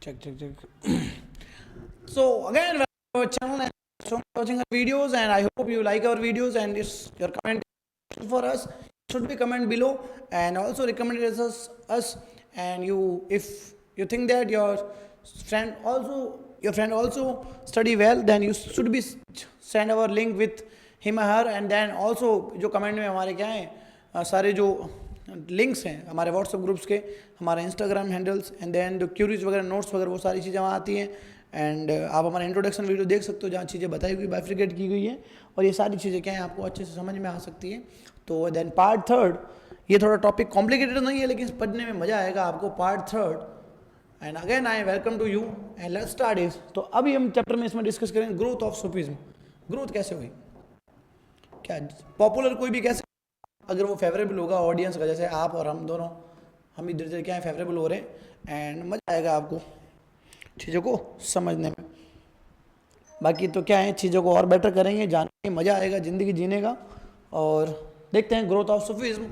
Check. So again, welcome to our channel and so much for watching our videos, and I hope you like our videos, and if your comment for us should be comment below, and also recommend us, and you, if you think that your friend also study well, then you should be send our link with him or her, and then also जो comment में हमारे क्या है सारे जो links हैं हमारे WhatsApp groups के, हमारे इंस्टाग्राम हैंडल्स, एंड देन जो क्यूरीज वगैरह नोट्स वगैरह वो सारी चीज़ें वहाँ आती हैं। एंड आप हमारा इंट्रोडक्शन वीडियो देख सकते हो जहाँ चीज़ें बताई हुई बाइफ्रिकेट की गई है, और ये सारी चीज़ें क्या हैं आपको अच्छे से समझ में आ सकती हैं। तो देन पार्ट थर्ड, ये थोड़ा टॉपिक कॉम्प्लिकेटेड नहीं है लेकिन पढ़ने में मज़ा आएगा आपको। Part third, and again I welcome to you and let's start is. तो अभी हम चैप्टर में इसमें डिस्कस करेंगे ग्रोथ ऑफ सूफीज्म। ग्रोथ कैसे हुई, क्या पॉपुलर कोई भी कैसे, अगर वो फेवरेबल होगा ऑडियंस का, जैसे आप और हम दोनों, हम इधर उधर क्या है फेवरेबल हो रहे हैं, एंड मज़ा आएगा आपको चीज़ों को समझने में। बाकी तो क्या है, चीज़ों को और बेटर करेंगे, जानने में मज़ा आएगा, ज़िंदगी जीने का। और देखते हैं ग्रोथ ऑफ सूफीज्म।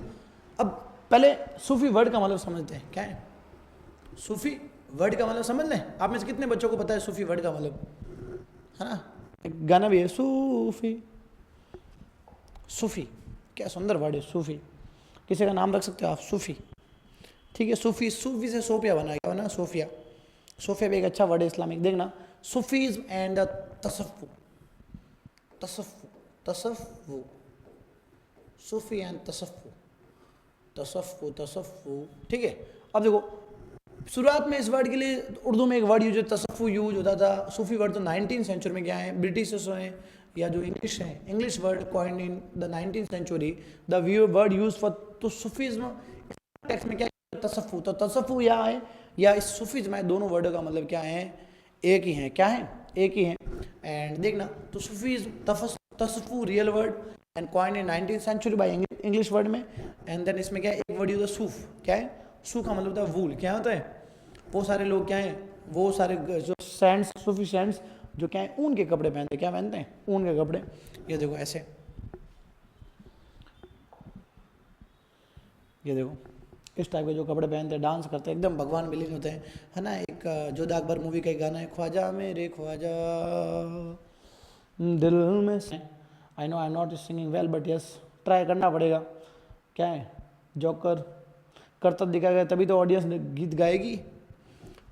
अब पहले सूफी वर्ड का मतलब समझते हैं, क्या है सूफी वर्ड का मतलब समझ लें। आप में से कितने बच्चों को पता है सूफी वर्ड का मतलब, है ना? एक गाना भी है सूफी। सूफी क्या सुंदर वर्ड है सूफी, किसी का नाम रख सकते हो आप सूफी, ठीक है। सूफी, सूफी से सोफिया बना गया ना, सोफिया। सोफिया भी एक अच्छा वर्ड है इस्लामिक, देखना सूफीज़ एंड तसव्वुफ, तसव्वुफ, सूफी एंड तसव्वुफ, ठीक है। अब देखो शुरुआत में इस वर्ड के लिए उर्दू में एक वर्ड यूज, तसव्वुफ यूज होता था। सूफी वर्ड तो 19th सेंचुरी में क्या है, ब्रिटिशर्स ने, या जो इंग्लिश है, English word coined in the 19th century, the word use for तो सूफीज्म टेक्स्ट में क्या है, तसव्वुफ। तो तसव्वुफ या है या इस सूफीज्म है, दोनों वर्ड का मतलब क्या है, एक ही है। क्या है, एक ही है। एंड देखना तो सूफीज्म, तसव्वुफ real word and coined in 19th century by English word में। एंड देन इसमें क्या है, एक वर्ड यूज सूफ। क्या है, सूफ का मतलब होता है वूल। क्या होता है, वो सारे लोग क्या हैं, वो सारे जो सैंड्स, सूफी सैंड्स जो क्या है ऊन के कपड़े पहनते हैं। क्या पहनते हैं, ऊन के कपड़े। ये देखो ऐसे, ये देखो इस टाइप के जो कपड़े पहनते हैं, डांस करते हैं, एकदम भगवान विलीन होते हैं, है ना। एक जोधा अकबर मूवी का एक गाना है, ख्वाजा मेरे ख्वाजा दिल में। I know I am not singing well but yes, try करना पड़ेगा। क्या है, जोकर करतब दिखाया गया तभी तो ऑडियंस गीत गाएगी।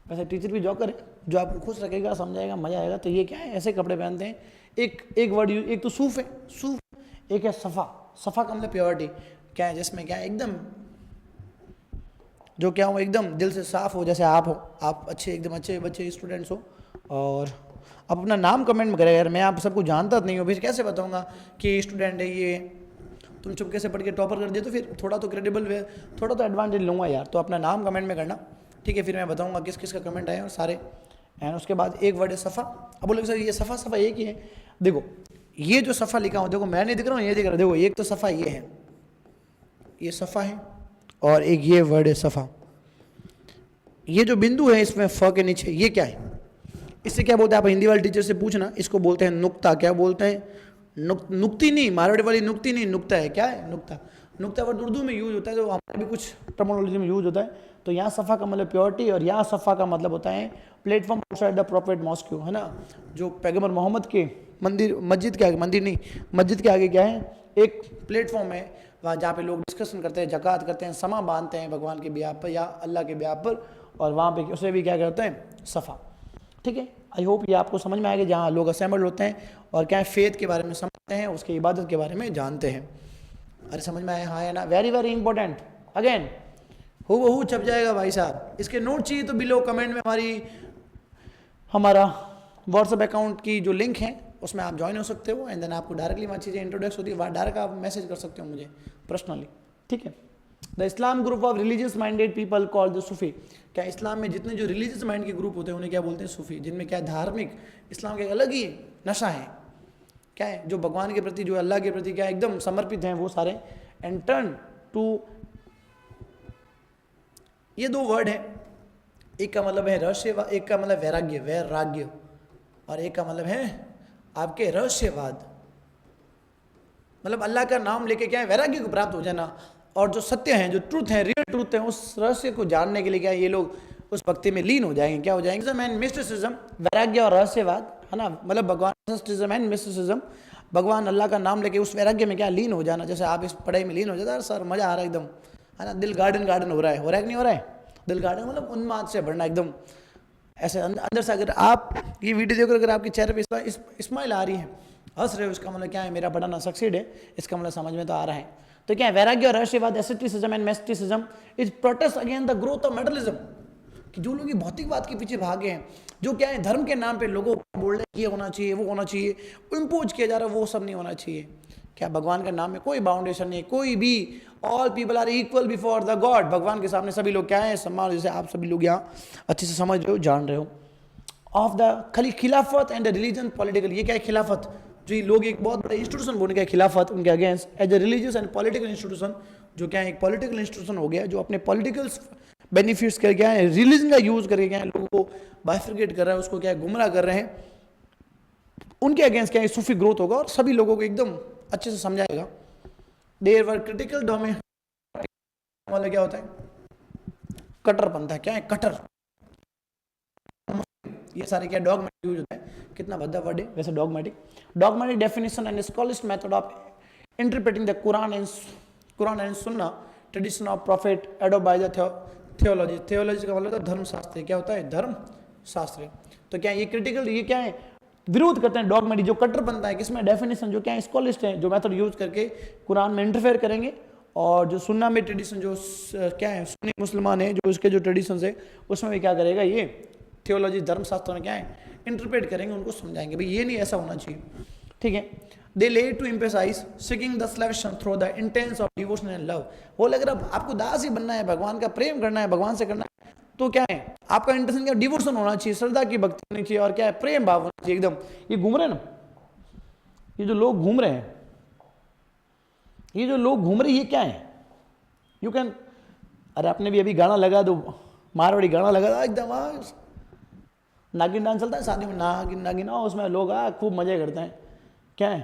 वैसे टीचर भी जोकर है, जो आपको खुश रखेगा, समझाएगा, मजा आएगा। तो ये क्या है, ऐसे कपड़े पहनते हैं। एक वर्ड, एक तो सूफ है, सूफ। एक है सफ़ा। सफ़ा का मतलब प्योरिटी। क्या है, जिसमें क्या है एकदम, जो क्या हो एकदम दिल से साफ हो, जैसे आप हो, आप अच्छे एकदम अच्छे बच्चे स्टूडेंट्स हो। और आप अपना नाम कमेंट में करें। यार मैं आप सबको जानता नहीं हूँ, फिर कैसे बताऊँगा कि स्टूडेंट है ये, तुम चुपके से पढ़ के टॉपर कर दिए तो फिर थोड़ा तो क्रेडिबल, थोड़ा तो एडवांटेज लूँगा यार। तो अपना नाम कमेंट में करना, ठीक है। फिर मैं बताऊँगा किस किस का कमेंट आए और सारे। एंड उसके बाद एक वर्ड है सफ़ा। अब बोले सर ये सफ़ा एक ही है। देखो ये जो सफ़ा लिखा हो, देखो मैं नहीं दिख रहा हूँ, ये दिख रहा है। देखो एक तो सफ़ा ये है, ये सफ़ा है, और एक ये वर्ड है सफ़ा। ये जो बिंदु है इसमें फ के नीचे, ये क्या है, इससे क्या बोलते हैं, आप हिंदी वाले टीचर से पूछना, इसको बोलते हैं नुक्ता। क्या बोलते हैं, नुक्ती नहीं, मारवाड़ी वाली नुक्ती नहीं, नुक्ता है। क्या है, नुक्ता। नुक्ता वर्ड उर्दू में यूज होता है, तो हमारे भी कुछ टर्मिनोलॉजी में यूज होता है। तो यहाँ सफ़ा का मतलब प्योरिटी, और यहाँ सफ़ा का मतलब होता है platform outside the prophet mosque, है ना। जो पैगंबर मोहम्मद के मंदिर, मस्जिद के आगे, मंदिर नहीं, मस्जिद के आगे क्या है, एक प्लेटफॉर्म है वहाँ, जहाँ पे लोग डिस्कशन करते हैं, ज़कात करते हैं, समा बांधते हैं भगवान के ब्याह पर या अल्लाह के ब्याह पर, और वहाँ पे उसे भी क्या करते हैं, सफ़ा, ठीक है। आई होप ये आपको समझ में आएगा, जहाँ लोग असेंबल्ड होते हैं और क्या है फेथ के बारे में समझते हैं, उसके इबादत के बारे में जानते हैं। अरे समझ में आया, हाँ है ना, वेरी वेरी इंपॉर्टेंट। अगेन हूबहू छप जाएगा भाई साहब। इसके नोट चाहिए तो बिलो कमेंट में हमारा व्हाट्सएप अकाउंट की जो लिंक है उसमें आप ज्वाइन हो सकते हो, एंड देन आपको डायरेक्टली वहाँ चीज़ें इंट्रोडक्स होती है, वहाँ डायरेक्ट आप मैसेज कर सकते हो मुझे पर्सनली, ठीक है। The Islam group of religious minded people called the Sufi. क्या इस्लाम में जितने जो रिलीजियस माइंड के ग्रुप होते हैं उन्हें क्या बोलते हैं, सूफी। जिनमें क्या धार्मिक, इस्लाम का एक अलग ही नशा है, क्या है, जो भगवान के प्रति, जो अल्लाह के प्रति क्या एकदम समर्पित हैं वो सारे। एंड टर्न टू, ये दो वर्ड है, एक का मतलब है रहस्य, एक का मतलब वैराग्य, और एक का मतलब है आपके रहस्यवाद। मतलब अल्लाह का नाम लेके क्या है, वैराग्य को प्राप्त हो जाना, और जो सत्य हैं, जो ट्रूथ है, रियल ट्रूथ है, उस रहस्य को जानने के लिए क्या है, ये लोग उस भक्ति में लीन हो जाएंगे। क्या हो जाएंगे? एंड मिस्टिसिज्म, वैराग्य और रहस्यवाद, है ना, मतलब भगवान एंड मिस्टिसिज्म, भगवान अल्लाह का नाम लेके उस वैराग्य में क्या लीन हो जाना। जैसे आप इस पढ़ाई में लीन हो जाता है, सर मजा आ रहा है एकदम, है ना, दिल गार्डन गार्डन हो रहा है कि नहीं हो रहा है? दिल गार्डन मतलब उन्माद से भरना एकदम, ऐसे अंदर से। अगर आप ये वीडियो देखकर अगर आपके चेहरे पे स्माइल आ रही है, हंस रहे हो, इसका मतलब क्या है? मेरा पढ़ाना सक्सीड है, इसका मतलब समझ में तो आ रहा है। तो क्या है? वैराग्य और रहस्यवाद, asceticism and mysticism is protest against the growth of materialism, कि जो लोग ये भौतिकवाद के पीछे भागे हैं, जो क्या है धर्म के नाम पे लोगों को बोल रहे हैं ये होना चाहिए, वो होना चाहिए, इम्पोज किया जा रहा है, वो सब नहीं होना चाहिए। क्या भगवान के नाम में कोई बाउंडेशन नहीं है, कोई भी, all people are equal before the God, भगवान के सामने सभी लोग क्या है? सम्मान। जैसे आप सभी लोग यहाँ अच्छे से समझ रहे हो, जान रहे हो। ऑफ द खाली खिलाफत एंड द रिलीजन पॉलिटिकल, ये क्या है? खिलाफत, जो ये लोग एक बहुत बड़ा इंस्टीट्यूशन बोलने का खिलाफत, उनके against as a religious and political institution, जो क्या है? एक पॉलिटिकल इंस्टीट्यूशन हो गया, जो अपने पॉलिटिकल बेनिफिट्स कर क्या है? रिलीजन का यूज करके क्या है? लोगों को बाइफिकेट कर रहा है, उसको क्या है? गुमराह कर रहे हैं। उनके अगेंस्ट क्या है? सूफी ग्रोथ होगा और सभी लोगों को एकदम अच्छे से समझाएगा। देयर वर क्रिटिकल डोमेन वाला क्या होता है? कट्टरपंथा। क्या है? कट्टर। ये सारे क्या? डॉगमेटिक यूज होता है। कितना भद्दा वर्ड है वैसे dogmatic. Dogmatic definition and scholastic method of interpreting the Quran and Sunna tradition of prophet adopt by the theology. Theology का मतलब धर्म शास्त्र। क्या होता है? धर्म शास्त्र। तो क्या ये क्रिटिकल, ये क्या है? विरोध करते हैं डॉगमेटिक, जो कट्टर बनता है किसमें? डेफिनेशन, जो क्या है? स्कॉलिस्ट है, जो मेथड यूज करके कुरान में इंटरफेयर करेंगे, और जो सुन्ना में ट्रेडिशन, जो क्या है सुन्नी मुसलमान है, जो उसके जो ट्रेडिशन है उसमें भी क्या करेगा? ये थियोलॉजी धर्मशास्त्र में क्या है? इंटरप्रेट करेंगे, उनको समझाएंगे भाई ये नहीं ऐसा होना चाहिए। ठीक है। They lay to emphasize seeking the selection through the intense of devotion and love. वो लग रहा है आपको दास ही बनना है, भगवान का प्रेम करना है, भगवान से करना है, तो क्या है? आपका इंटेंशन क्या? डिवोशन होना चाहिए, श्रद्धा की भक्ति होनी चाहिए, और क्या है? प्रेम भाव होना चाहिए एकदम। ये घूम रहे हैं ना, ये जो लोग घूम रहे हैं, ये जो लोग घूम रहे, ये क्या है? यू कैन, अरे आपने भी अभी गाना लगा दो, मारवाड़ी गाना लगा था एकदम, नागिन डांस चलता है शादी में, नागिन नागिन, उसमें लोग खूब मजे करते हैं। क्या है?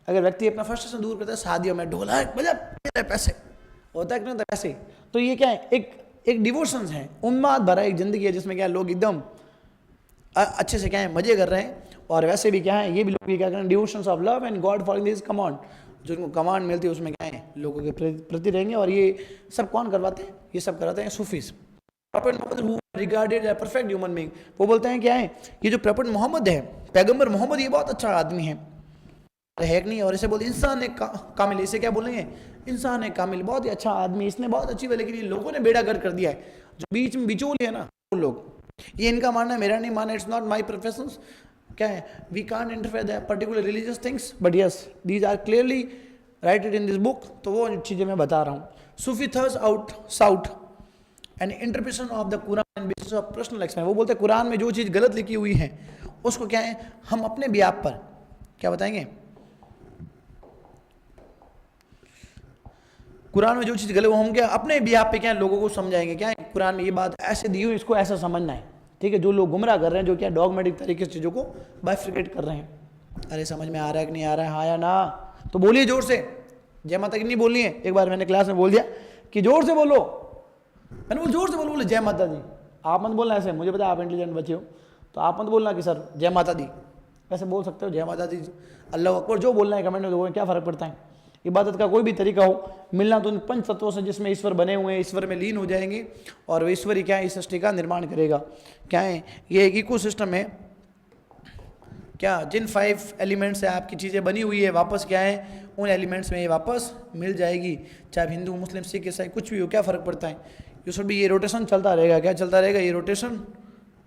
अगर व्यक्ति अपना फ्रस्ट्रेशन दूर करता है शादियों में, ढोला बजा पैसे होता है कि नहीं होता पैसे, तो ये क्या है? एक डिवोशन है, उन्माद भरा एक जिंदगी है, जिसमें क्या लोग एकदम अच्छे से क्या है? मजे कर रहे हैं। और वैसे भी क्या है? ये भी लोग क्या कर रहे हैं? Devotions of love and God following this command, जो उनको कमांड मिलती है उसमें क्या है? लोगों के प्रति रहेंगे। और ये सब कौन करवाते हैं? ये सब करवाते हैं Sufis. Prophet Muhammad regarded as perfect human being, वो बोलते हैं क्या है? ये जो प्रॉफेट मोहम्मद है, पैगंबर मोहम्मद, ये बहुत अच्छा आदमी है कि नहीं? और इसे बोलते इंसान एक कामिल, इसे क्या बोलेंगे? इंसान है कामिल, बहुत ही अच्छा आदमी, इसने बहुत अच्छी, लेकिन ये लोगों ने बेड़ा गर्क कर दिया है। जो बीच में बिचौलिए है ना वो लोग, ये इनका मानना है, मेरा नहीं मानना, इट्स नॉट माई प्रेफरेंस। क्या है? We can't interfere the particular religious things, but yes these are clearly writed in this book. तो वो चीज़ें मैं बता रहा हूँ। Sufi thus out sought and interpretation of the Quran basis of personal experience. वो बोलते हैं कुरान में जो चीज़ गलत लिखी हुई है उसको क्या है? हम अपने बियाप पर क्या बताएंगे? कुरान में जो चीज़ गलत, वो हम क्या अपने बियाप पे क्या लोगों को समझाएंगे? क्या है? कुरान में ये बात ऐसे दी हुई, इसको ऐसा समझना है। ठीक है। जो लोग गुमराह कर रहे हैं, जो क्या डॉगमेटिक तरीके से चीज़ों को बाइफिकेट कर रहे हैं, अरे समझ में आ रहा है कि नहीं आ रहा है? हाँ या ना? तो बोलिए जोर से, जय माता की नहीं बोलनी है। एक बार मैंने क्लास में बोल दिया कि जोर से बोलो, मैंने बोल जोर से बोलो, बोले जय माता दी। आप मत बोलना ऐसे, मुझे पता है आप इंटेलिजेंट बच्चे हो, तो आप मत बोलना कि सर जय माता दी, ऐसे बोल सकते हो जय माता दी, अल्लाह अकबर, जो बोलना है कमेंट में दो, क्या फ़र्क पड़ता है? इबादत का कोई भी तरीका हो, मिलना तो उन पंच तत्वों से जिसमें ईश्वर बने हुए हैं, ईश्वर में लीन हो जाएंगे, और वो ईश्वर ही क्या है? इस सृष्टि का निर्माण करेगा। क्या है? ये एक इकोसिस्टम है। क्या जिन 5 एलिमेंट से आपकी चीज़ें बनी हुई है, वापस क्या है? उन एलिमेंट्स में ये वापस मिल जाएगी। चाहे हिंदू मुस्लिम सिख ईसाई कुछ भी हो, क्या फ़र्क पड़ता है? ये सब भी, ये रोटेशन चलता रहेगा। क्या चलता रहेगा? ये रोटेशन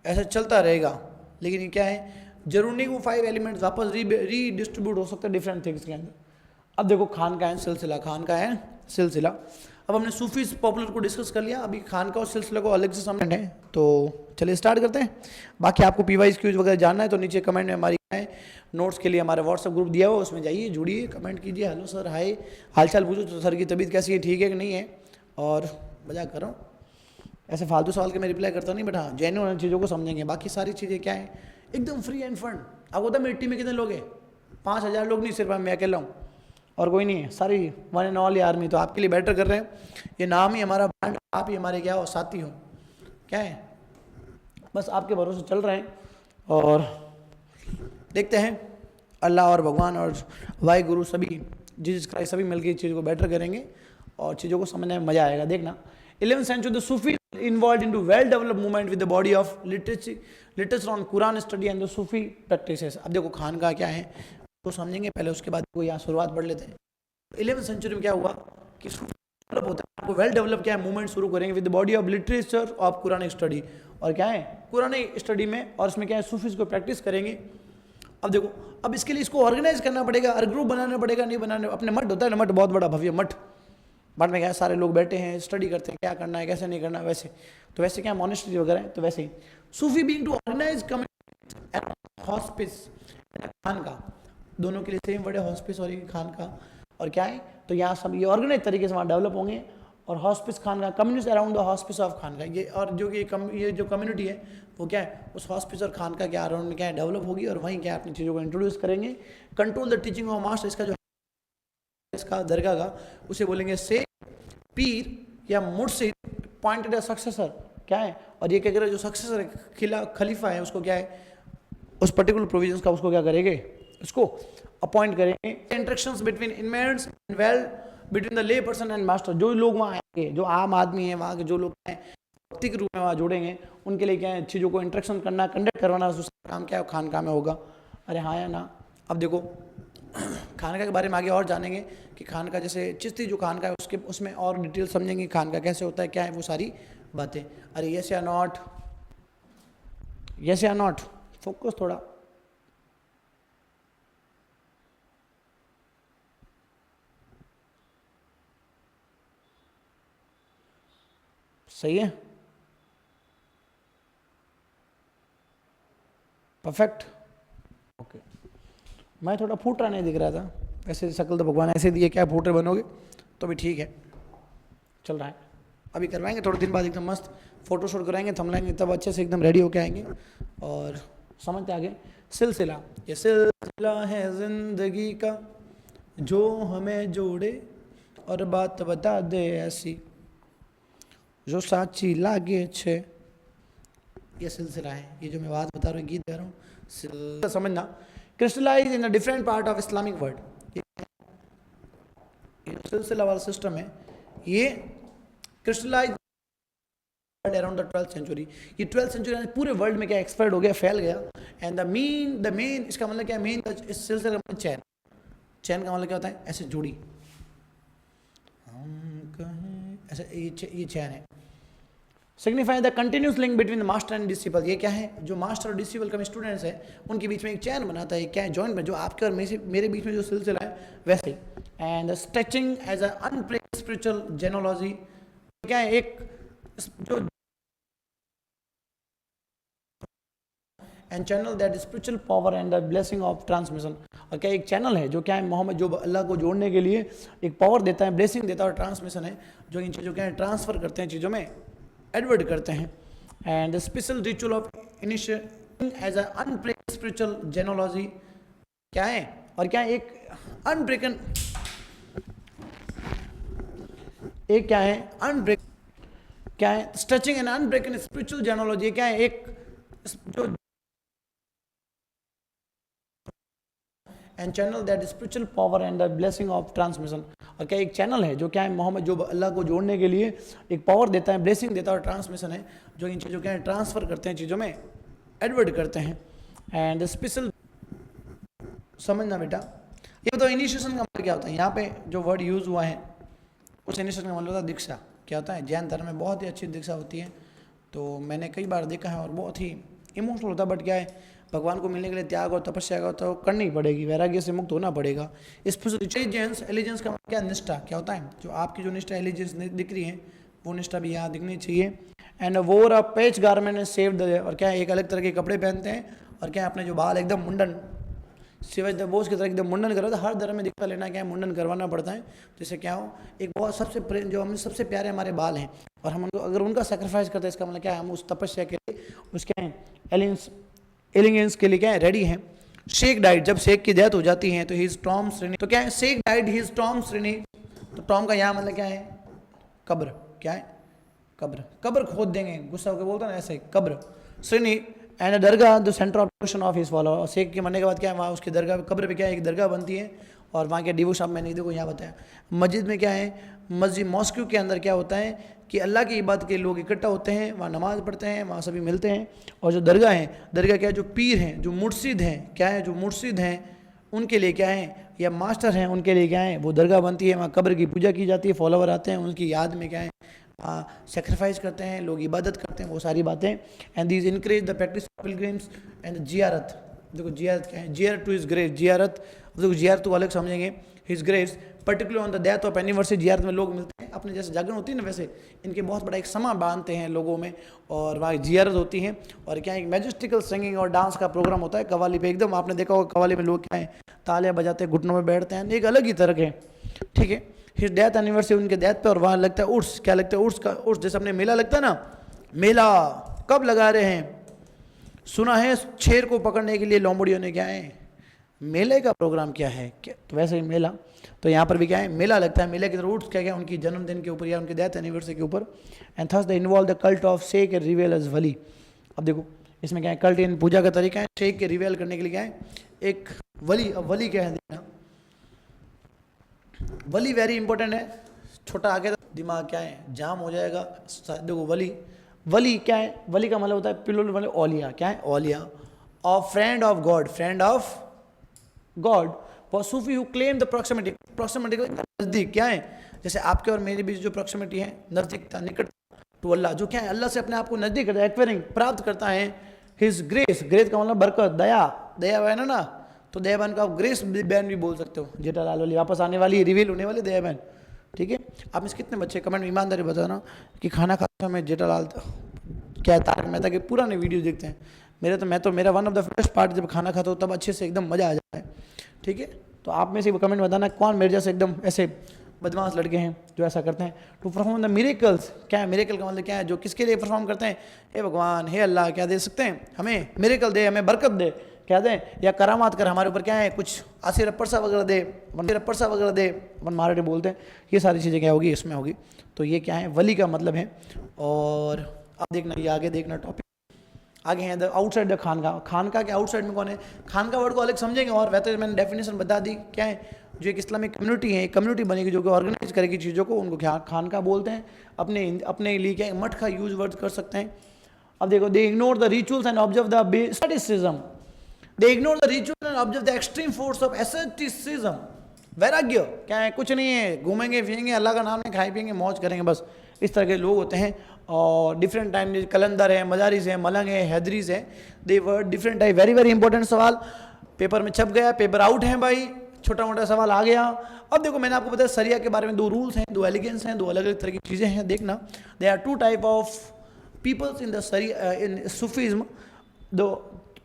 ऐसे चलता रहेगा। लेकिन ये क्या है? जरूर नहीं वो 5 एलिमेंट्स वापस रीडिस्ट्रीब्यूट हो सकते हैं डिफरेंट थिंग्स के अंदर। अब देखो खान का है सिलसिला, खान का है सिलसिला। अब हमने सूफी पॉपुलर को डिस्कस कर लिया, अभी खान का और सिलसिला को अलग से समझना है। तो चलिए स्टार्ट करते हैं। बाकी आपको पीवाईज क्यूज वगैरह जानना है तो नीचे कमेंट में हमारी नोट्स के लिए हमारे व्हाट्सएप ग्रुप दिया हुआ, उसमें जाइए, जुड़िए, कमेंट कीजिए, हेलो सर, हाय, हालचाल पूछो, तो सर की तबीयत कैसी है, ठीक है कि नहीं है, और मजाक कर रहा हूँ, ऐसे फालतू सवाल के मैं रिप्लाई करता नहीं, बट हाँ जेन्युइन चीज़ों को समझेंगे। बाकी सारी चीज़ें क्या है? एकदम फ्री एंड फंड। आपको पता है मेरी टीम में कितने लोग हैं? 5000 लोग नहीं, सिर्फ मैं अकेला हूँ और कोई नहीं है, सारी वन एंड ऑल आर्मी। तो आपके लिए बेटर कर रहे हैं, ये नाम ही हमारा ब्रांड, आप ही हमारे क्या हो? साथी हो। क्या है? बस आपके भरोसे चल रहे हैं और देखते हैं अल्लाह और भगवान और वाहि गुरु सभी जीसस क्राइस्ट सभी मिलकर इस चीज़ को बेटर करेंगे और चीज़ों को समझने में मजा आएगा। देखना 11th century the Sufi involved into well developed movement with the body of literature on Quran study and the Sufi practices। अब देखो खानका क्या है तो समझेंगे पहले, उसके बाद को यहाँ शुरुआत पढ़ लेते हैं। 11th century में क्या हुआ कि डेवलप होता है, आपको वेल डेवलप क्या है मूवमेंट शुरू करेंगे with the body of literature of Quranic study, और क्या है कुरानिक स्टडी में, और इसमें क्या है सूफीज को प्रैक्टिस करेंगे। अब देखो अब इसके लिए इसको ऑर्गेनाइज करना पड़ेगा, ग्रुप बनाना पड़ेगा, नहीं बनाने अपने मठ होता है ना, मठ बहुत बड़ा भव्य मठ में क्या है सारे लोग बैठे हैं स्टडी करते हैं क्या करना है कैसे नहीं करना, वैसे तो वैसे क्या मॉनेस्ट्री वगैरह है तो वैसे ही Sufi being to organize community hospice khanqah, दोनों के लिए सेम वर्ड है हॉस्पिस और खानका, और क्या है तो यहाँ सब ये ऑर्गेनाइज तरीके से वहाँ डेवलप होंगे। और hospice khanqah community around the hospice of khanqah, ये और जो कि ये जो कम्युनिटी है वो क्या है उस हॉस्पिस और खानका के अराउंड में क्या है डेवलप होगी, और वहीं क्या है अपनी चीज़ों को इंट्रोड्यूस करेंगे। Control the teaching of master, इसका जो इसका दरगाह का उसे बोलेंगे शेख पीर या मुर्शिद पॉइंटेड सक्सेसर, क्या है और ये क्या करेगा जो सक्सेसर है खलीफा है उसको क्या है उस पर्टिकुलर प्रोविजंस का उसको क्या करेंगे उसको अपॉइंट करेंगे। Interactions between inmates and well between the ले पर्सन एंड मास्टर, जो लोग वहाँ आएंगे जो आम आदमी है वहाँ के जो लोग हैं भक्तिक रूप में वहाँ जुड़ेंगे उनके लिए क्या है चीज़ों को इंटरेक्शन करना कंडक्ट करवाना उसका काम क्या है खानका में होगा। अरे हाँ या ना। अब देखो खानका के बारे में आगे और जानेंगे कि खानका जैसे चिश्ती जो खानका है उसके उसमें और डिटेल समझेंगे खानका कैसे होता है क्या है वो सारी बातें। अरे यस या नॉट, यस या नॉट, फोकस थोड़ा। सही है, परफेक्ट, ओके। मैं थोड़ा फूट रहा नहीं दिख रहा था, वैसे शक्ल तो भगवान ऐसे दिए क्या फूट रहे बनोगे तो भी ठीक है चल रहा है। अभी करवाएंगे थोड़े दिन बाद एकदम मस्त फोटो शूट कराएंगे थमलाएंगे तब अच्छे से एकदम रेडी होके आएंगे और समझते आगे। सिलसिला, ये सिलसिला है जिंदगी का जो हमें जोड़े और बात बता दे ऐसी जो साची लागे छे, ये सिलसिला है। ये जो मैं बात बता रहा हूँ गीत गा रहा हूँ समझना। Crystallize in a different part of Islamic world, ये सिलसिला वाला सिस्टम है ये crystallise around the 12th century. ये 12th सेंचुरी पूरे वर्ल्ड में क्या एक्सपर्ट हो गया फैल गया। एंड द मेन इसका मतलब क्या है मेन इस सिलसिले में चैन, चैन का मतलब क्या होता है ऐसे जुड़ी हम कहें ऐसे ये चैन है। Signify the continuous link between the master and disciple, ये क्या है जो मास्टर और डिसिपल का स्टूडेंट्स है उनके बीच में एक चैन बनाता है, क्या है जॉइंट में जो आपके और मेरे बीच में जो सिलसिला है वैसे ही। And stretching as a unbroken spiritual genealogy, क्या है एक जो and channel that spiritual power and the blessing of transmission, और क्या एक चैनल है जो क्या है मोहम्मद जो अल्लाह को जोड़ने के लिए एक पावर देता है ब्लेसिंग देता है और ट्रांसमिशन है जो इन चीज़ों क्या है ट्रांसफर करते हैं चीज़ों में एडवर्ट करते हैं। And special ritual of initiating as a unbroken spiritual genealogy, क्या है और क्या है एक अनब्रेकन एक क्या है अनब्रेक क्या है स्ट्रेचिंग एंड अनब्रेकन स्पिरिचुअल जेनोलॉजी, क्या है एक जो and channel that spiritual power and the blessing of transmission, और क्या एक चैनल है जो क्या है मोहम्मद जो अल्लाह को जोड़ने के लिए एक पावर देता है ब्लेसिंग देता है और ट्रांसमिशन है जो इन चीज़ों क्या है ट्रांसफर करते हैं चीज़ों में एडवर्ट करते हैं। एंड स्पेशल समझना बेटा, ये बताओ इनिशिएशन का मतलब क्या होता है। यहाँ पे जो वर्ड यूज़ हुआ है उस इनिशिएशन का मतलब होता है दीक्षा। क्या होता है जैन धर्म में बहुत ही अच्छी दीक्षा होती है, तो मैंने कई बार देखा है और बहुत ही इमोशनल होता है। बट क्या है भगवान को मिलने के लिए त्याग और तपस्या का तो करनी ही पड़ेगी, वैराग्य से मुक्त होना पड़ेगा। एलिजेंस का क्या निष्ठा क्या होता है जो आपकी जो निष्ठा एलिजेंस दिख रही है वो निष्ठा भी यहाँ दिखनी चाहिए। एंड वोर a patch garment and save the, और क्या एक अलग तरह के कपड़े पहनते हैं और क्या अपने जो बाल एकदम मुंडन शिवाजी द बोस की तरह एकदम मुंडन करो, तो हर धर्म में दीक्षा लेना क्या है मुंडन करवाना पड़ता है। जैसे क्या हो एक बहुत सबसे प्रेम जो हमें सबसे प्यारे हमारे बाल हैं और हम उनको अगर उनका सेक्रीफाइस करते हैं इसका मतलब क्या है हम उस तपस्या के लिए उसके एलिगेंस के लिए क्या है रेडी है। शेख डाइट, जब शेख की डेथ हो जाती है तो ही इज टॉम श्रेणी, तो क्या है शेख died his tomb shrine, तो टॉम का यहाँ मतलब क्या है कब्र, क्या है कब्र, कब्र खोद देंगे गुस्सा होकर बोलता ना ऐसे कब्र, shrine and dargah the centre of devotion of his follower. शेख के मरने के बाद क्या है, वहाँ उसकी दरगाह कब्र पे क्या है, एक दरगाह बनती है और वहाँ के डिवोशन मैंने देखो यहाँ बताया। मस्जिद में क्या है, मस्जिद मॉस्क्यू के अंदर क्या होता है कि अल्लाह की इबादत के लोग इकट्ठा होते हैं, वहाँ नमाज़ पढ़ते हैं, वहाँ सभी मिलते हैं। और जो दरगाह है, दरगाह क्या है, जो पीर हैं, जो मुर्शिद हैं, क्या है, जो मुर्शिद हैं उनके लिए क्या है, या मास्टर हैं उनके लिए क्या है, वो दरगाह बनती है, वहाँ कब्र की पूजा की जाती है, फॉलोवर आते हैं, उनकी याद में क्या है सेक्रीफाइस करते हैं, लोग इबादत करते हैं, वो सारी बातें। And these increase the practice of pilgrims and ziyarat. देखो जियारत क्या है, जियारत टू हिज ग्रेव, जियारत देखो जियारत तो अलग समझेंगे, his Graves particular on the death of anniversary. जियारत में लोग मिलते हैं, अपने जैसे जागरण होती है ना, वैसे इनके बहुत बड़ा एक समा बांधते हैं लोगों में और वहाँ जियारत होती है। और क्या है, एक मैजेस्टिकल सिंगिंग और डांस का प्रोग्राम होता है कव्वाली पे, एकदम आपने देखा होगा कव्वाली में लोग क्या है, तालियां बजाते हैं, घुटनों में बैठते हैं, एक अलग ही तरह के, ठीक है। हिज डेथ एनिवर्सरी उनके डेथ पे, और वहाँ लगता है उर्स, क्या लगता है, उर्स का, उर्स जैसे अपने मेला लगता है ना, मेला कब लगा रहे हैं, सुना है शेर को पकड़ने के लिए लोमड़ियों ने क्या है, मेले का प्रोग्राम क्या है, क्या तो वैसे ही मेला, तो यहाँ पर भी क्या है, मेला लगता है, मेले की तरह उर्स क्या क्या उनकी जन्मदिन के ऊपर या उनके डेथ एनिवर्सरी के ऊपर। And thus they involve the cult of Sheikh revered as wali. अब देखो इसमें क्या है, कल्ट इन पूजा का तरीका है, शेख के रिवेल करने के लिए क्या है, एक वली। अब वली क्या है, देखना वली वेरी इंपॉर्टेंट है, छोटा आगे दिमाग क्या है जाम हो जाएगा। देखो वली, वली क्या है, वली का मतलब होता है प्लूरल वाले औलिया, क्या है औलिया, of friend of God, friend of God. For Sufi who claim the proximity, proximity का नजदीक क्या है, जैसे आपके और मेरे बीच जो प्रॉक्सिमिटी है, नजदीकता, निकट टू अल्लाह, जो क्या है अल्लाह से अपने आप को नजदीक करता है, एक्वायरिंग प्राप्त करता है। हिज ग्रेस, ग्रेस का मतलब बरकत, दया, दया बहन है ना, तो दया बहन का आप ग्रेस बहन भी बोल सकते हो, जेठालाल वाली वापस आने वाली है, रिवील होने वाली दया बहन, ठीक है। आप में कितने बच्चे कमेंट में ईमानदारी बताना कि खाना खाते समय जेठालाल क्या तारक मेहता के पुराने वीडियो देखते हैं। मेरा one of the first part जब खाना खाता हूँ तब अच्छे से एकदम मज़ा आ जाता है, ठीक है। तो आप में से कमेंट बताना कौन मेरे जैसे एकदम ऐसे बदमाश लड़के हैं जो ऐसा करते हैं। टू परफॉर्म द मिरेकल्स, क्या है मिरेकल का मतलब क्या है, जो किसके लिए परफॉर्म करते हैं, हे भगवान, हे अल्लाह, क्या दे सकते हैं हमें, मिरेकल दे, हमें बरकत दे, क्या दें, या करामात कर हमारे ऊपर क्या है, कुछ आसिर परसा वगैरह दे, परसा वगैरह दे, अपन माराठी बोलते हैं, ये सारी चीज़ें क्या होगी इसमें होगी। तो ये क्या है, वली का मतलब है। और अब देखना, ये आगे देखना टॉपिक आगे है, द आउटसाइड द खानका। खानका के आउटसाइड में कौन है, खानका वर्ड को अलग समझेंगे, और वैसे मैंने डेफिनेशन बता दी, क्या है, जो एक इस्लामिक कम्युनिटी है, एक कम्युनिटी बनेगी जो कि ऑर्गेनाइज करेगी चीज़ों को, उनको क्या खानका बोलते हैं। अपने लिए क्या है, मठ का यूज वर्ड कर सकते हैं। अब देखो, दे ignore the rituals and observe the aestheticism, they ignore the ritual and observe the extreme force of aestheticism. वैराग्य क्या है, कुछ नहीं है, घूमेंगे फिरेंगे, अल्लाह का नाम नहीं, खाए पिएंगे, मौज करेंगे, बस इस तरह के लोग होते हैं। और डिफरेंट टाइम, कलंदर है, मजारिस है, मलंग है, हैदरीज है, they word different type. Very very important सवाल पेपर में छप गया, पेपर आउट है भाई, छोटा मोटा सवाल आ गया। अब देखो मैंने आपको बताया सरिया के बारे में, दो रूल्स हैं, दो एलिगेंस हैं, दो अलग अलग तरह की चीज़ें हैं, देखना। They are two type of peoples in the sharia, in Sufism. दो,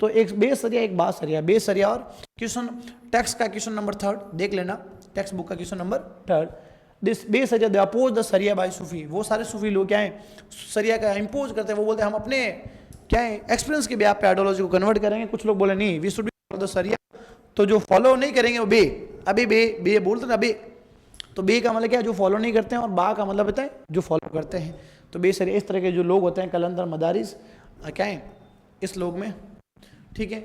तो एक बेस सरिया, एक बास सरिया। बेस सरिया और क्वेश्चन टेक्स्ट का क्वेश्चन नंबर 3 देख लेना, टेक्स्ट बुक का क्वेश्चन नंबर 3। दिस बेस सरिया दे अपोज द सरिया बाय सूफी। वो सारे सूफी लोग क्या है, सरिया का इम्पोज करते हैं, वो बोलते हैं हम अपने क्या है एक्सपीरियंस के ब्याह पे आइडियोलॉजी को कन्वर्ट करेंगे। कुछ लोग बोले नहीं, we should be follow the sharia, तो जो फॉलो नहीं करेंगे वो बे, अबे बे बोलते ना, बे, तो बे का मतलब क्या है, जो फॉलो नहीं करते हैं, और बा का मतलब होता है जो फॉलो करते हैं। तो बे सरिया इस तरह के जो लोग होते हैं, कलंदर मदारिस क्या है इस लोग में, ठीक है।